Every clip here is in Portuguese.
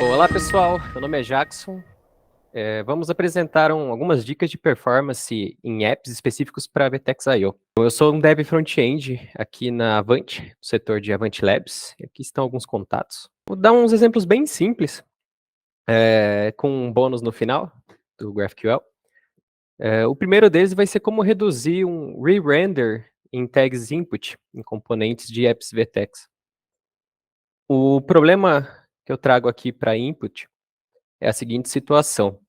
Olá pessoal, meu nome é Jackson. Vamos apresentar algumas dicas de performance em apps específicos para VTEX.io. Eu sou um dev front-end aqui na Avant, no setor de Avant Labs, e aqui estão alguns contatos. Vou dar uns exemplos bem simples, com um bônus no final do GraphQL. O primeiro deles vai ser como reduzir um re-render em tags input, em componentes de apps VTEX. O problema que eu trago aqui para input é a seguinte situação.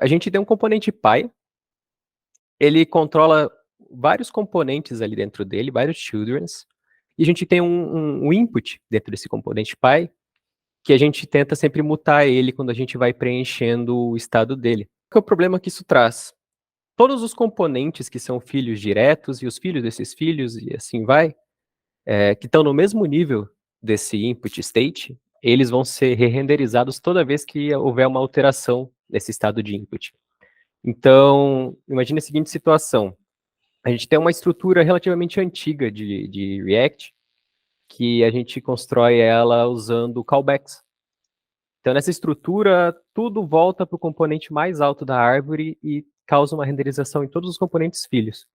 A gente tem um componente Py, ele controla vários componentes ali dentro dele, vários childrens, e a gente tem um input dentro desse componente Py, que a gente tenta sempre mutar ele quando a gente vai preenchendo o estado dele. Qual é o problema que isso traz? Todos os componentes que são filhos diretos e os filhos desses filhos, e assim vai, que estão no mesmo nível desse input state, eles vão ser re-renderizados toda vez que houver uma alteração nesse estado de input. Então, imagine a seguinte situação. A gente tem uma estrutura relativamente antiga de React, que a gente constrói ela usando callbacks. Então, nessa estrutura, tudo volta para o componente mais alto da árvore e causa uma renderização em todos os componentes filhos.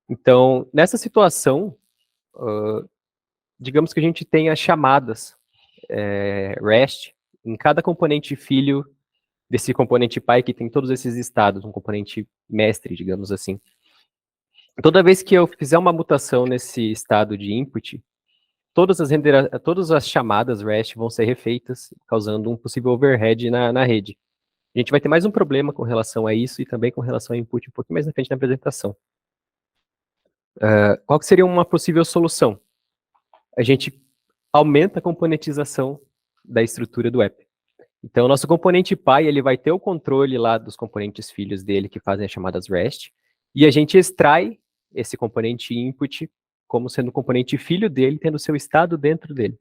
Então, nessa situação, digamos que a gente tenha chamadas REST em cada componente filho desse componente Py que tem todos esses estados, um componente mestre, digamos assim. Toda vez que eu fizer uma mutação nesse estado de input, todas as chamadas REST vão ser refeitas, causando um possível overhead na rede. A gente vai ter mais um problema com relação a isso e também com relação ao input um pouquinho mais na frente na apresentação. Qual que seria uma possível solução? A gente aumenta a componentização da estrutura do app. Então, o nosso componente Py, ele vai ter o controle lá dos componentes filhos dele que fazem as chamadas REST, e a gente extrai esse componente input como sendo o componente filho dele, tendo seu estado dentro dele.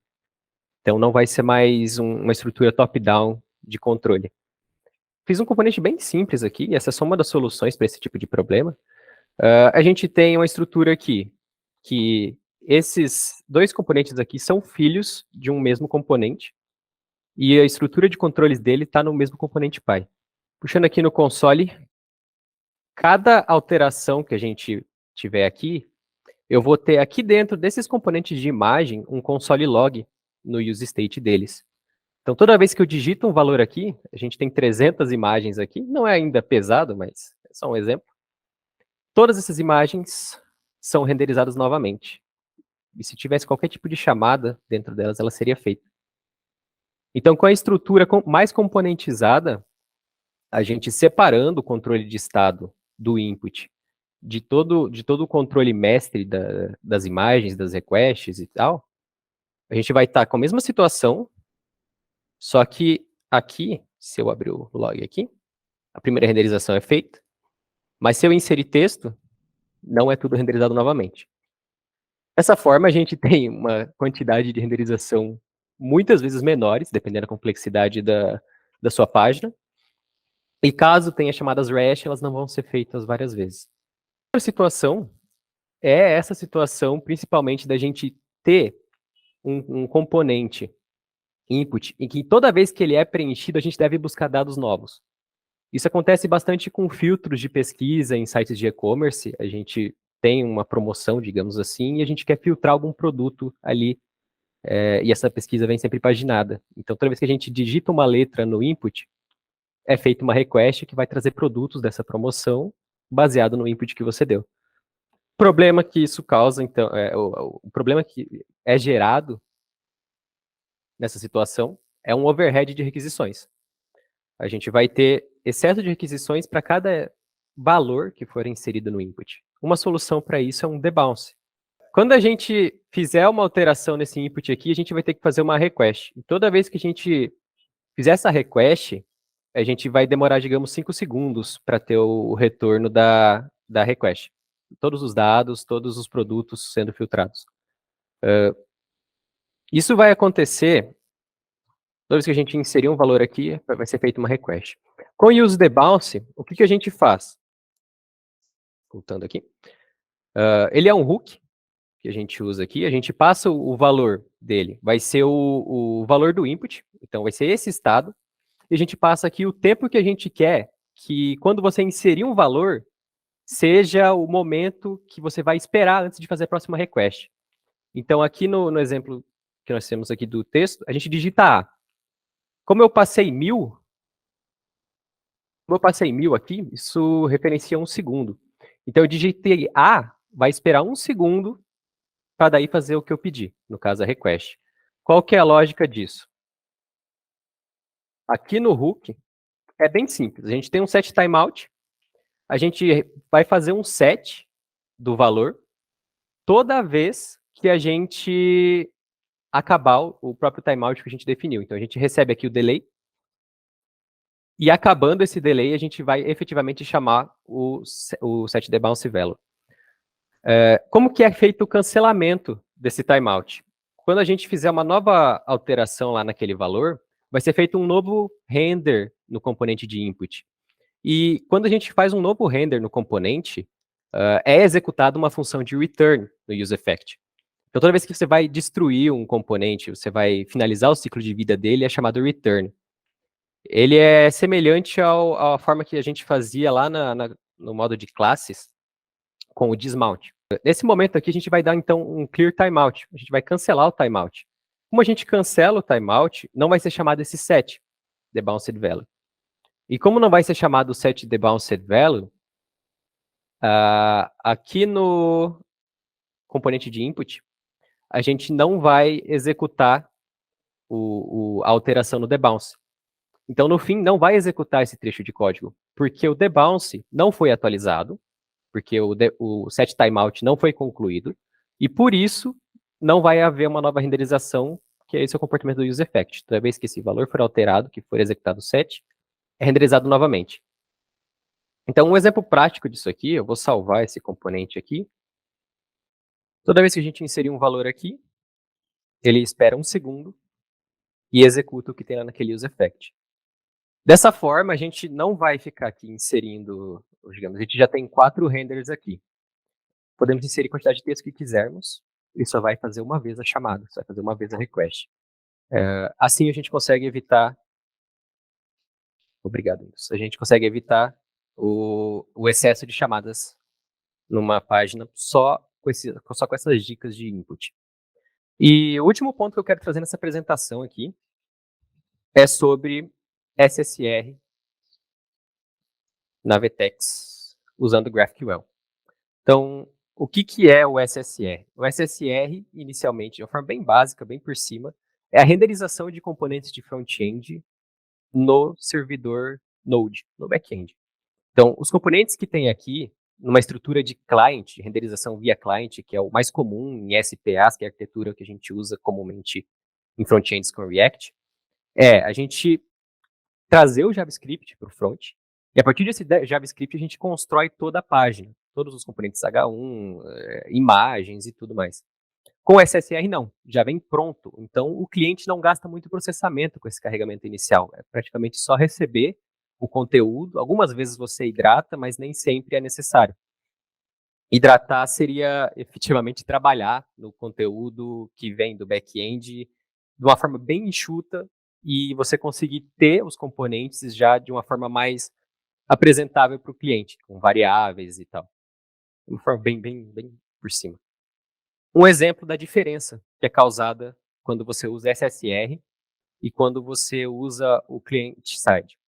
Então, não vai ser mais uma estrutura top-down de controle. Fiz um componente bem simples aqui, e essa é só uma das soluções para esse tipo de problema. A gente tem uma estrutura aqui, que esses dois componentes aqui são filhos de um mesmo componente, e a estrutura de controles dele está no mesmo componente Py. Puxando aqui no console, cada alteração que a gente tiver aqui, eu vou ter aqui dentro desses componentes de imagem um console log no use state deles. Então, toda vez que eu digito um valor aqui, a gente tem 300 imagens aqui, não é ainda pesado, mas é só um exemplo. Todas essas imagens são renderizadas novamente. E se tivesse qualquer tipo de chamada dentro delas, ela seria feita. Então, com a estrutura mais componentizada, a gente separando o controle de estado do input de todo o controle mestre das imagens, das requests e tal, a gente vai estar com a mesma situação, só que aqui, se eu abrir o log aqui, a primeira renderização é feita, mas se eu inserir texto, não é tudo renderizado novamente. Dessa forma, a gente tem uma quantidade de renderização muitas vezes menores, dependendo da complexidade da sua página, e caso tenha chamadas REST, elas não vão ser feitas várias vezes. Outra situação é essa situação, principalmente da gente ter um componente input, em que toda vez que ele é preenchido, a gente deve buscar dados novos. Isso acontece bastante com filtros de pesquisa em sites de e-commerce. A gente tem uma promoção, digamos assim, e a gente quer filtrar algum produto ali, e essa pesquisa vem sempre paginada. Então, toda vez que a gente digita uma letra no input, é feita uma request que vai trazer produtos dessa promoção baseado no input que você deu. O problema que isso causa, então, o problema que é gerado nessa situação é um overhead de requisições. A gente vai ter excesso de requisições para cada valor que for inserido no input. Uma solução para isso é um debounce. Quando a gente fizer uma alteração nesse input aqui, a gente vai ter que fazer uma request. E toda vez que a gente fizer essa request, a gente vai demorar, digamos, 5 segundos para ter o retorno da request. Todos os dados, todos os produtos sendo filtrados. Isso vai acontecer toda vez que a gente inserir um valor aqui, vai ser feita uma request. Com o useDebounce, o que a gente faz? Voltando aqui. Ele é um hook que a gente usa aqui, a gente passa o valor dele, vai ser o valor do input, então vai ser esse estado, e a gente passa aqui o tempo que a gente quer que quando você inserir um valor, seja o momento que você vai esperar antes de fazer a próxima request. Então aqui no exemplo que nós temos aqui do texto, a gente digita A. Como eu passei 1000, aqui, isso referencia 1 segundo. Então eu digitei A, vai esperar 1 segundo para daí fazer o que eu pedi, no caso a request. Qual que é a lógica disso? Aqui no hook é bem simples. A gente tem um set timeout, a gente vai fazer um set do valor toda vez que a gente acabar o próprio timeout que a gente definiu. Então a gente recebe aqui o delay e acabando esse delay a gente vai efetivamente chamar o set debounce value. Como que é feito o cancelamento desse timeout? Quando a gente fizer uma nova alteração lá naquele valor, vai ser feito um novo render no componente de input. E quando a gente faz um novo render no componente, é executada uma função de return no useEffect. Então, toda vez que você vai destruir um componente, você vai finalizar o ciclo de vida dele, é chamado return. Ele é semelhante à forma que a gente fazia lá no modo de classes, com o dismount. Nesse momento aqui, a gente vai dar, então, um clear timeout. A gente vai cancelar o timeout. Como a gente cancela o timeout, não vai ser chamado esse set, debounced value. E como não vai ser chamado o set debounced value, aqui no componente de input, a gente não vai executar a alteração no debounce. Então, no fim, não vai executar esse trecho de código, porque o debounce não foi atualizado, porque o set timeout não foi concluído, e por isso não vai haver uma nova renderização, que esse é o comportamento do useEffect. Toda vez que esse valor for alterado, que for executado o set, é renderizado novamente. Então, um exemplo prático disso aqui, eu vou salvar esse componente aqui. Toda vez que a gente inserir um valor aqui, ele espera 1 segundo e executa o que tem lá naquele useEffect. Dessa forma, a gente não vai ficar aqui inserindo, digamos, a gente já tem 4 renders aqui. Podemos inserir a quantidade de texto que quisermos, e só vai fazer uma vez a chamada, só vai fazer uma vez a request. Assim a gente consegue evitar... Obrigado, Wilson. A gente consegue evitar o excesso de chamadas numa página só com essas dicas de input. E o último ponto que eu quero trazer nessa apresentação aqui é sobre SSR na VTEX usando GraphQL. Então, o que é o SSR? O SSR, inicialmente, de uma forma bem básica, bem por cima, é a renderização de componentes de front-end no servidor Node, no back-end. Então, os componentes que tem aqui, numa estrutura de client, renderização via client, que é o mais comum em SPAs, que é a arquitetura que a gente usa comumente em front-ends com React, a gente trazer o JavaScript para o front, e a partir desse JavaScript a gente constrói toda a página, todos os componentes H1, imagens e tudo mais. Com o SSR não, já vem pronto, então o cliente não gasta muito processamento com esse carregamento inicial, é praticamente só receber o conteúdo, algumas vezes você hidrata, mas nem sempre é necessário. Hidratar seria efetivamente trabalhar no conteúdo que vem do back-end de uma forma bem enxuta e você conseguir ter os componentes já de uma forma mais apresentável para o cliente, com variáveis e tal. De uma forma bem por cima. Um exemplo da diferença que é causada quando você usa SSR e quando você usa o client-side.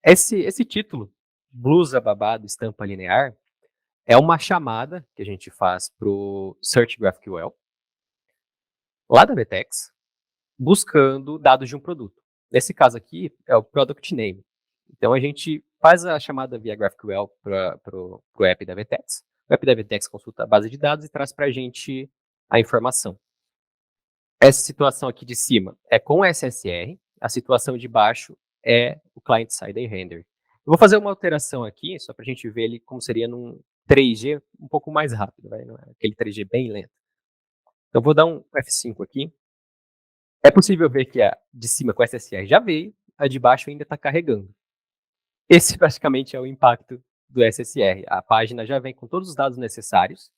Esse título, blusa, babado, estampa linear, é uma chamada que a gente faz para o Search GraphQL, lá da VTEX, buscando dados de um produto. Nesse caso aqui, é o Product Name. Então, a gente faz a chamada via GraphQL para o app da VTEX. O app da VTEX consulta a base de dados e traz para a gente a informação. Essa situação aqui de cima é com SSR, a situação de baixo é o client-side render. Eu vou fazer uma alteração aqui, só para a gente ver ele como seria num 3G um pouco mais rápido, não é aquele 3G bem lento. Então, vou dar um F5 aqui. É possível ver que a de cima com SSR já veio, a de baixo ainda está carregando. Esse praticamente é o impacto do SSR. A página já vem com todos os dados necessários,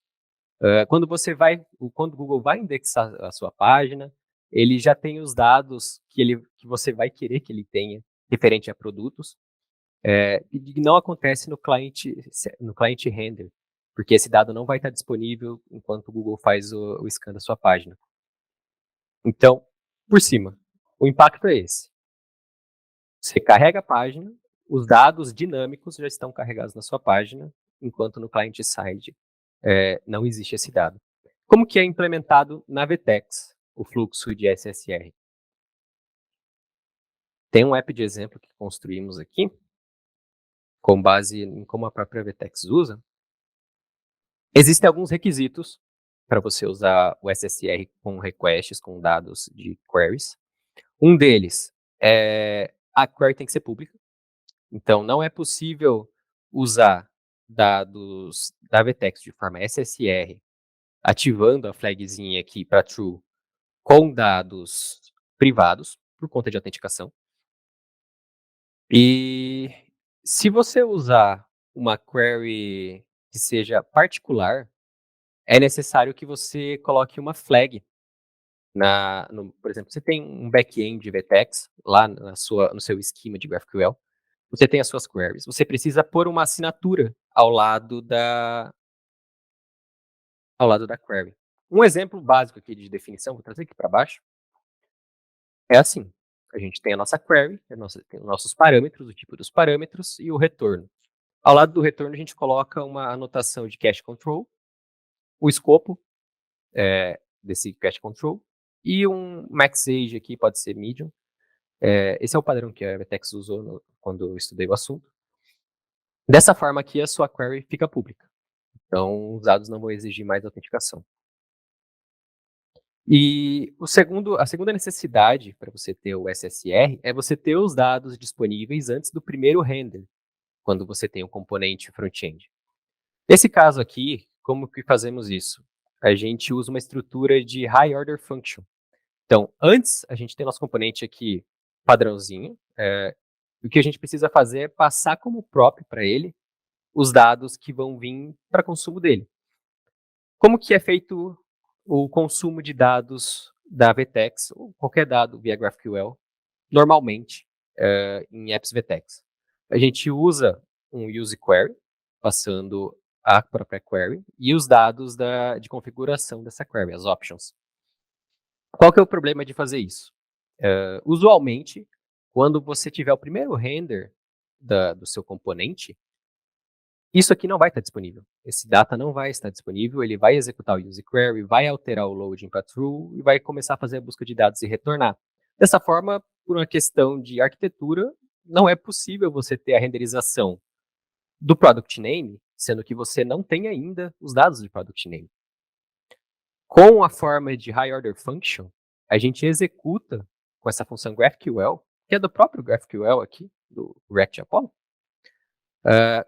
Quando o Google vai indexar a sua página, ele já tem os dados que você vai querer que ele tenha referente a produtos, e não acontece no cliente render, porque esse dado não vai estar disponível enquanto o Google faz o scan da sua página. Então, por cima, o impacto é esse. Você carrega a página, os dados dinâmicos já estão carregados na sua página, enquanto no client-side não existe esse dado. Como que é implementado na VTEX o fluxo de SSR? Tem um app de exemplo que construímos aqui, com base em como a própria VTEX usa. Existem alguns requisitos para você usar o SSR com requests, com dados de queries. Um deles é a query tem que ser pública. Então, não é possível usar dados da VTEX de forma SSR, ativando a flagzinha aqui para true, com dados privados, por conta de autenticação. E se você usar uma query que seja particular, é necessário que você coloque uma flag. Por exemplo, você tem um back-end de VTEX lá no seu esquema de GraphQL, você tem as suas queries, você precisa pôr uma assinatura ao lado da query. Um exemplo básico aqui de definição, vou trazer aqui para baixo, é assim. A gente tem a nossa query, tem os nossos parâmetros, o tipo dos parâmetros e o retorno. Ao lado do retorno, a gente coloca uma anotação de cache control, o escopo desse cache control e um max age aqui, pode ser medium. Esse é o padrão que a VTEX usou quando eu estudei o assunto. Dessa forma aqui, a sua query fica pública. Então, os dados não vão exigir mais autenticação. E a segunda necessidade para você ter o SSR é você ter os dados disponíveis antes do primeiro render, quando você tem um componente front-end. Nesse caso aqui, como que fazemos isso? A gente usa uma estrutura de high order function. Então, antes a gente tem nosso componente aqui padrãozinho, o que a gente precisa fazer é passar como próprio para ele os dados que vão vir para consumo dele. Como que é feito o consumo de dados da VTEX, ou qualquer dado via GraphQL, normalmente em apps VTEX? A gente usa um use query, passando a própria query, e os dados de configuração dessa query, as options. Qual que é o problema de fazer isso? Usualmente, quando você tiver o primeiro render do seu componente, isso aqui não vai estar disponível. Esse data não vai estar disponível, ele vai executar o use query, vai alterar o loading para true e vai começar a fazer a busca de dados e retornar. Dessa forma, por uma questão de arquitetura, não é possível você ter a renderização do product name, sendo que você não tem ainda os dados do product name. Com a forma de high order function, a gente executa com essa função GraphQL, que é do próprio GraphQL aqui, do React Apollo.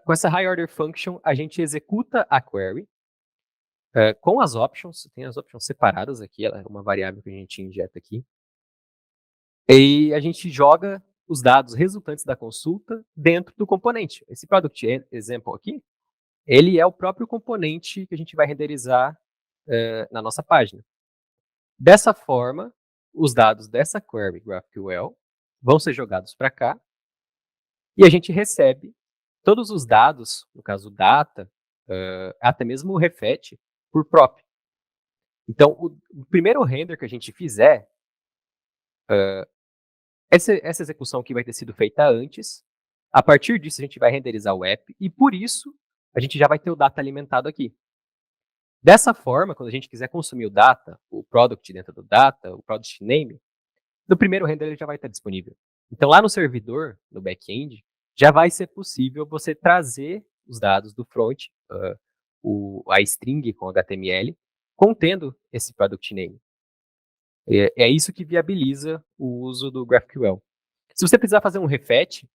Com essa high order function, a gente executa a query com as options, tem as options separadas aqui, ela é uma variável que a gente injeta aqui. E a gente joga os dados resultantes da consulta dentro do componente. Esse product example aqui, ele é o próprio componente que a gente vai renderizar na nossa página. Dessa forma, os dados dessa query GraphQL vão ser jogados para cá e a gente recebe todos os dados, no caso data, até mesmo o refet, por prop. Então, o primeiro render que a gente fizer, essa execução aqui vai ter sido feita antes. A partir disso, a gente vai renderizar o app e, por isso, a gente já vai ter o data alimentado aqui. Dessa forma, quando a gente quiser consumir o data, o product dentro do data, o product name, no primeiro render ele já vai estar disponível. Então, lá no servidor, no back-end, já vai ser possível você trazer os dados do front, a string com HTML, contendo esse product name. É isso que viabiliza o uso do GraphQL. Se você precisar fazer um refet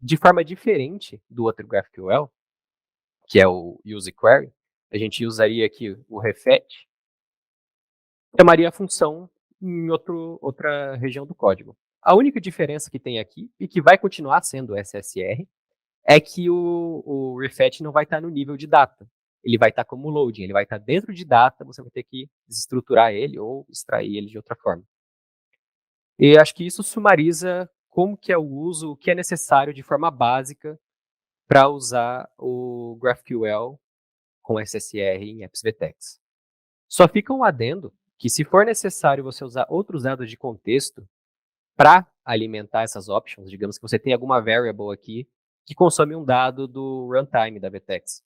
de forma diferente do outro GraphQL, que é o use query, a gente usaria aqui o refet, chamaria a função em outra região do código. A única diferença que tem aqui, e que vai continuar sendo SSR, é que o refet não vai estar no nível de data. ele vai estar como loading, ele vai estar dentro de data, você vai ter que desestruturar ele ou extrair ele de outra forma. E acho que isso sumariza como que é o uso, o que é necessário de forma básica para usar o GraphQL com SSR em apps VTEX. Só fica um adendo que se for necessário você usar outros dados de contexto para alimentar essas options, digamos que você tem alguma variable aqui que consome um dado do runtime da VTEX.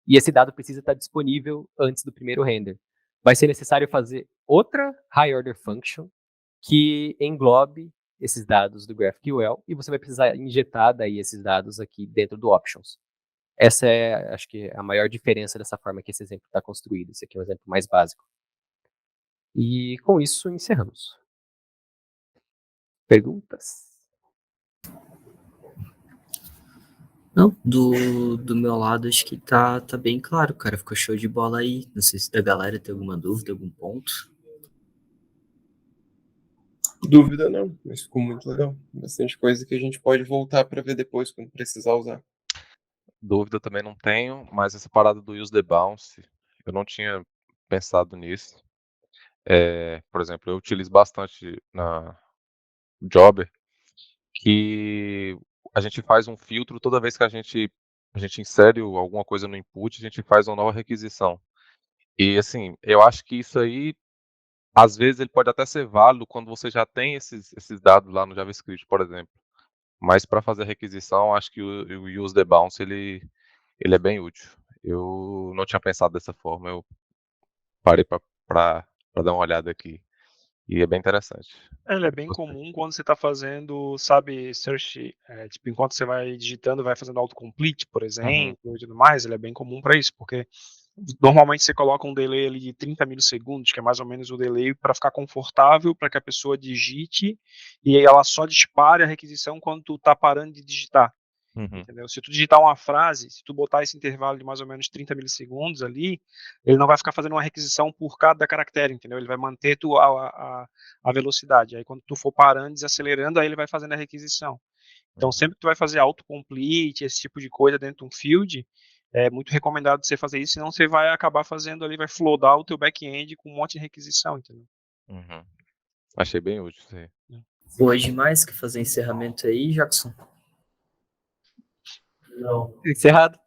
E esse dado precisa estar disponível antes do primeiro render. Vai ser necessário fazer outra high order function que englobe esses dados do GraphQL e você vai precisar injetar daí esses dados aqui dentro do options. Essa é, acho que, a maior diferença dessa forma que esse exemplo está construído. Esse aqui é um exemplo mais básico. E com isso encerramos. Perguntas? Não, do meu lado acho que tá bem claro, cara. Ficou show de bola aí. Não sei se da galera tem alguma dúvida, algum ponto. Dúvida não, mas ficou muito legal. Bastante coisa que a gente pode voltar para ver depois, quando precisar usar. Dúvida também não tenho, mas essa parada do use the bounce, eu não tinha pensado nisso. Por exemplo, eu utilizo bastante na Jobber, que a gente faz um filtro toda vez que a gente insere alguma coisa no input, a gente faz uma nova requisição. E assim, eu acho que isso aí, às vezes ele pode até ser válido quando você já tem esses dados lá no JavaScript, por exemplo. Mas para fazer a requisição, acho que o use the bounce ele é bem útil. Eu não tinha pensado dessa forma, eu parei para dar uma olhada aqui. E é bem interessante. Ele é bem comum quando você está fazendo, sabe, search, tipo, enquanto você vai digitando, vai fazendo autocomplete, por exemplo, e tudo mais, ele é bem comum para isso, porque normalmente você coloca um delay ali de 30 milissegundos, que é mais ou menos o delay para ficar confortável, para que a pessoa digite, e aí ela só dispare a requisição quando tu tá parando de digitar. Entendeu? Se tu digitar uma frase, se tu botar esse intervalo de mais ou menos 30 milissegundos ali, ele não vai ficar fazendo uma requisição por cada caractere, entendeu? Ele vai manter a velocidade. Aí quando tu for parando, desacelerando, aí ele vai fazendo a requisição. Então sempre que tu vai fazer autocomplete, esse tipo de coisa dentro de um field, é muito recomendado você fazer isso, senão você vai acabar fazendo ali, vai floodar o teu back-end com um monte de requisição, entendeu? Achei bem útil isso aí. Hoje mais que fazer encerramento aí, Jackson? Não. Encerrado.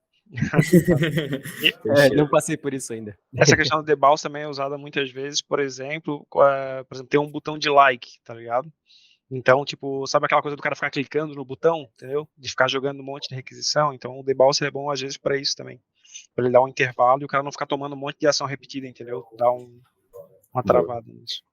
Não passei por isso ainda. Essa questão do debounce também é usada muitas vezes, por exemplo, tem um botão de like, tá ligado? Então, tipo, sabe aquela coisa do cara ficar clicando no botão, entendeu? De ficar jogando um monte de requisição. Então, o debounce é bom às vezes para isso também. Para ele dar um intervalo e o cara não ficar tomando um monte de ação repetida, entendeu? Dá uma travada nisso.